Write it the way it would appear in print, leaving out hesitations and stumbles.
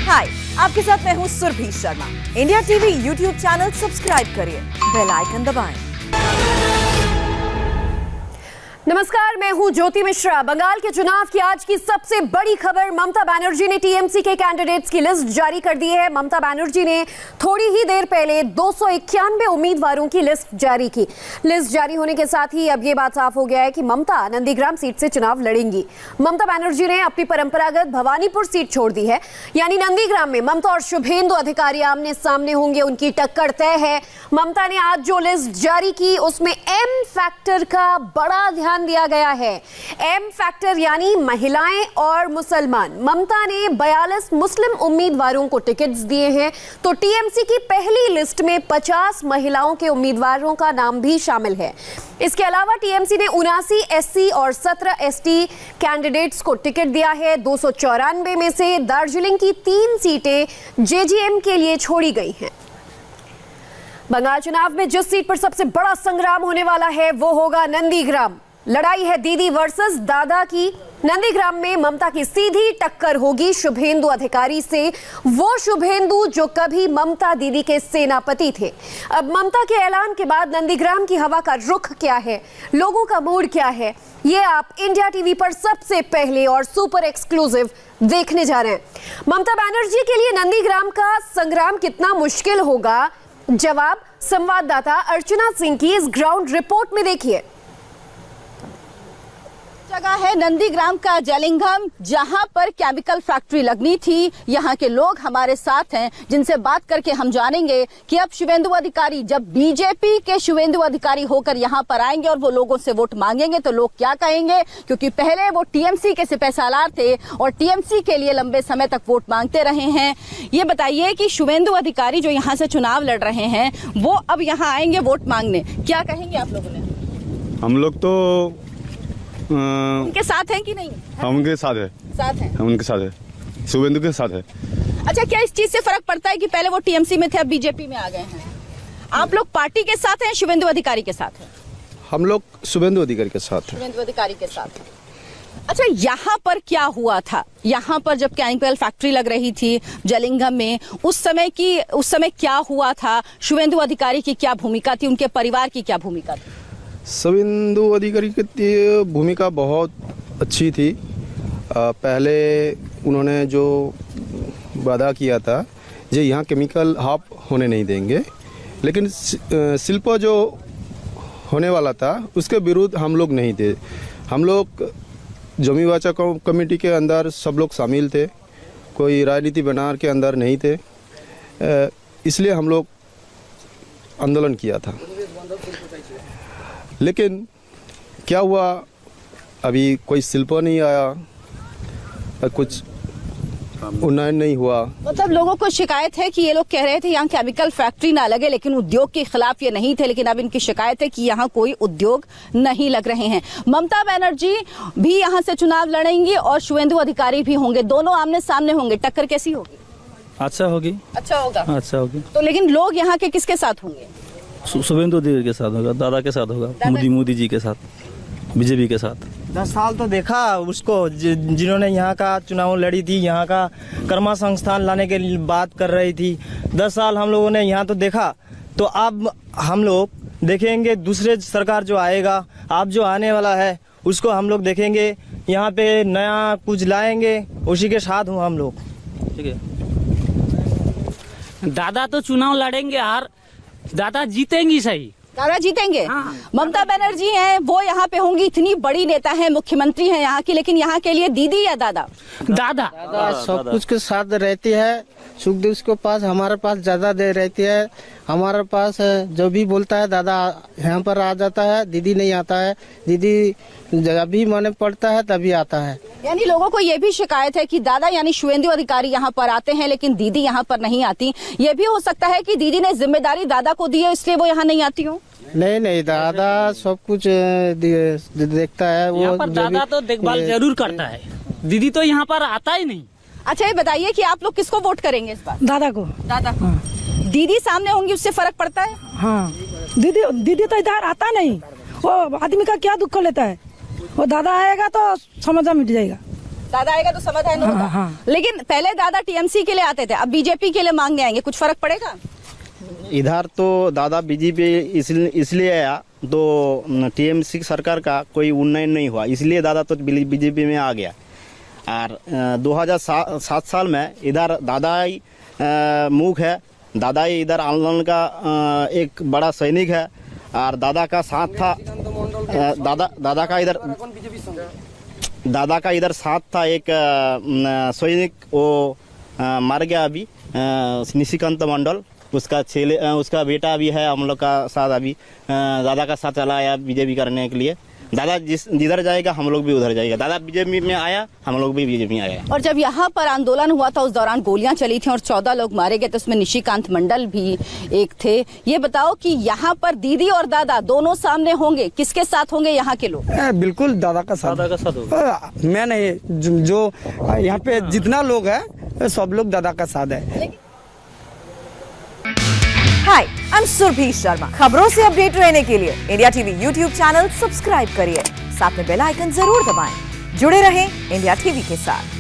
हाय, आपके साथ मैं हूँ Surbhi Sharma. India TV YouTube channel subscribe करिए, बेल आइकन दबाएं। नमस्कार, मैं हूं ज्योति मिश्रा। बंगाल के चुनाव की आज की सबसे बड़ी खबर, ममता बनर्जी ने टीएमसी के कैंडिडेट्स की लिस्ट जारी कर दी है। ममता बनर्जी ने थोड़ी ही देर पहले 291 उम्मीदवारों की लिस्ट जारी की। लिस्ट जारी होने के साथ ही अब ये बात साफ हो गया है कि ममता नंदीग्राम सीट से चुनाव लड़ेंगी। ममता बनर्जी ने अपनी परंपरागत भवानीपुर सीट छोड़ दी है, यानी नंदीग्राम में ममता और शुभेंदु अधिकारी आमने सामने होंगे, उनकी टक्कर तय है। ममता ने आज जो लिस्ट जारी की उसमें एम फैक्टर का बड़ा ध्यान दिया गया है। एम फैक्टर यानी महिलाएं और मुसलमान। ममता ने 42 मुस्लिम उम्मीदवारों को टिकट्स दिए हैं, तो टीएमसी की पहली लिस्ट में 50 महिलाओं के उम्मीदवारों का नाम भी शामिल है। इसके अलावा टीएमसी ने 79 एससी और 17 एसटी कैंडिडेट्स को टिकट दिया है। 294 में से दार्जिलिंग की 3 सीटें जेजीएम के लिए छोड़ी गई हैं। बंगाल चुनाव में जिस सीट पर सबसे बड़ा संग्राम होने वाला है वो होगा नंदीग्राम। लड़ाई है दीदी वर्सेस दादा की। नंदीग्राम में ममता की सीधी टक्कर होगी शुभेंदु अधिकारी से, वो शुभेंदु जो कभी ममता दीदी के सेनापति थे। अब ममता के ऐलान के बाद नंदीग्राम की हवा का रुख क्या है, लोगों का मूड क्या है, ये आप इंडिया टीवी पर सबसे पहले और सुपर एक्सक्लूसिव देखने जा रहे हैं। ममता बनर्जी के लिए नंदीग्राम का संग्राम कितना मुश्किल होगा, जवाब संवाददाता अर्चना सिंह की इस ग्राउंड रिपोर्ट में देखिए। जगह है नंदीग्राम का जलिंघम, जहां पर केमिकल फैक्ट्री लगनी थी। यहां के लोग हमारे साथ हैं, जिनसे बात करके हम जानेंगे कि अब शुभेंदु अधिकारी जब बीजेपी के शुभेंदु अधिकारी होकर यहां पर आएंगे और वो लोगों से वोट मांगेंगे तो लोग क्या कहेंगे, क्योंकि पहले वो टीएमसी के सिपहसालार थे और टीएमसी के लिए लंबे समय तक वोट मांगते रहे हैं। ये बताइए कि शुभेंदु अधिकारी जो यहाँ से चुनाव लड़ रहे हैं वो अब यहाँ आएंगे वोट मांगने, क्या कहेंगे आप लोगों ने? हम लोग तो उनके साथ हैं कि नहीं? हम उनके साथ है, हम उनके साथ है, शुभेंदु के साथ है। अच्छा, क्या इस चीज से फर्क पड़ता है कि पहले वो टीएमसी में थे अब बीजेपी में आ गए हैं? आप लोग पार्टी के साथ हैं, शुभेंदु अधिकारी के साथ हैं? हम लोग शुभेंदु अधिकारी के साथ हैं। शुभेंदु अधिकारी के साथ हैं। अच्छा, यहाँ पर क्या हुआ था? यहाँ पर जब केमिकल फैक्ट्री लग रही थी जलिंघम में, उस समय क्या हुआ था? शुभेंदु अधिकारी की क्या भूमिका थी, उनके परिवार की क्या भूमिका थी? शुभेंदु अधिकारी की भूमिका बहुत अच्छी थी। पहले उन्होंने जो वादा किया था जो यहाँ केमिकल हाफ होने नहीं देंगे, लेकिन शिल्प जो होने वाला था उसके विरुद्ध हम लोग नहीं थे। हम लोग जमी वाचा कमेटी के अंदर सब लोग शामिल थे, कोई राजनीति बनार के अंदर नहीं थे, इसलिए हम लोग आंदोलन किया था। लेकिन क्या हुआ, अभी कोई शिल्प नहीं आया और कुछ उन्नयन नहीं हुआ। मतलब लोगों को शिकायत है कि ये लोग कह रहे थे यहाँ केमिकल फैक्ट्री ना लगे, लेकिन उद्योग के खिलाफ ये नहीं थे, लेकिन अब इनकी शिकायत है कि यहाँ कोई उद्योग नहीं लग रहे हैं। ममता बनर्जी भी यहाँ से चुनाव लड़ेंगी और शुभेंदु अधिकारी भी होंगे, दोनों आमने सामने होंगे। टक्कर कैसी होगी? अच्छा होगी। अच्छा होगा। अच्छा होगी। तो लेकिन लोग यहाँ के किसके साथ होंगे? शुभेंदु अधिकारी के साथ होगा, दादा के साथ होगा, मोदी जी के साथ, बीजेपी के साथ। 10 साल तो देखा उसको, जिन्होंने यहाँ का चुनाव लड़ी थी, यहाँ का कर्मा संस्थान लाने के लिए बात कर रही थी। 10 साल हम लोगों ने यहाँ तो देखा, तो अब हम लोग देखेंगे दूसरे सरकार जो आएगा, आप जो आने वाला है उसको हम लोग देखेंगे, यहाँ पे नया कुछ लाएंगे, उसी के साथ हूँ हम लोग। ठीक है, दादा तो चुनाव लड़ेंगे, हार दादा जीतेंगी। सही, दादा जीतेंगे। हाँ। ममता बनर्जी हैं, वो यहाँ पे होंगी, इतनी बड़ी नेता है, मुख्यमंत्री हैं यहाँ की, लेकिन यहाँ के लिए दीदी या दादा? दादा सब कुछ के साथ रहती है, सुख दुख के पास हमारे पास ज्यादा दे रहती है। हमारे पास जो भी बोलता है दादा यहाँ पर आ जाता है, दीदी नहीं आता है। दीदी जब भी मन पड़ता है तभी आता है। यानी लोगों को ये भी शिकायत है कि दादा यानी शुभेंदु अधिकारी यहाँ पर आते हैं लेकिन दीदी यहाँ पर नहीं आती। ये भी हो सकता है कि दीदी ने जिम्मेदारी दादा को दी है, इसलिए वो यहाँ नहीं आती हो। नहीं, दादा सब कुछ देखता है। वो दादा तो देखभाल जरूर करता है, दीदी तो यहाँ पर आता ही नहीं। अच्छा, ये बताइए कि आप लोग किसको वोट करेंगे इस बार? दादा को। दादा को। दीदी सामने होंगी, उससे फर्क पड़ता है? हाँ, दीदी तो इधर आता नहीं, वो आदमी का क्या दुख लेता है। वो दादा आएगा तो समस्या मिट जाएगा। दादा आएगा तो समाधान होगा। लेकिन पहले दादा टीएमसी के लिए आते थे, अब बीजेपी के लिए मांगने आएंगे, कुछ फर्क पड़ेगा? इधर तो दादा बीजेपी इसलिए आया तो टीएमसी सरकार का कोई उन्नयन नहीं हुआ, इसलिए दादा तो बीजेपी में आ गया। और 2007 साल में इधर दादा ही मुख है, दादा ही इधर आंदोलन का एक बड़ा सैनिक है। और दादा का साथ था, दादा का इधर साथ था एक सैनिक, वो मर गया अभी, निशिकांत मंडल, उसका बेटा भी है हम लोग का साथ, अभी दादा का साथ चला आया बीजेपी करने के लिए। दादा जिधर जाएगा हम लोग भी उधर जाएगा, दादा बीजेपी में आया हम लोग भी बीजेपी में आया। और जब यहाँ पर आंदोलन हुआ था उस दौरान गोलियां चली थी और 14 लोग मारे गए थे, उसमें निशिकांत मंडल भी एक थे। ये बताओ कि यहाँ पर दीदी और दादा दोनों सामने होंगे, किसके साथ होंगे यहाँ के लोग? बिल्कुल दादा का साथ होगा। मैं नहीं, जो यहाँ पे जितना लोग है सब लोग दादा का साथ है। हाय, आई एम सुरभि शर्मा। खबरों से अपडेट रहने के लिए India TV YouTube channel subscribe करिए, साथ में बेल आइकन जरूर दबाएं। जुड़े रहें इंडिया टीवी के साथ।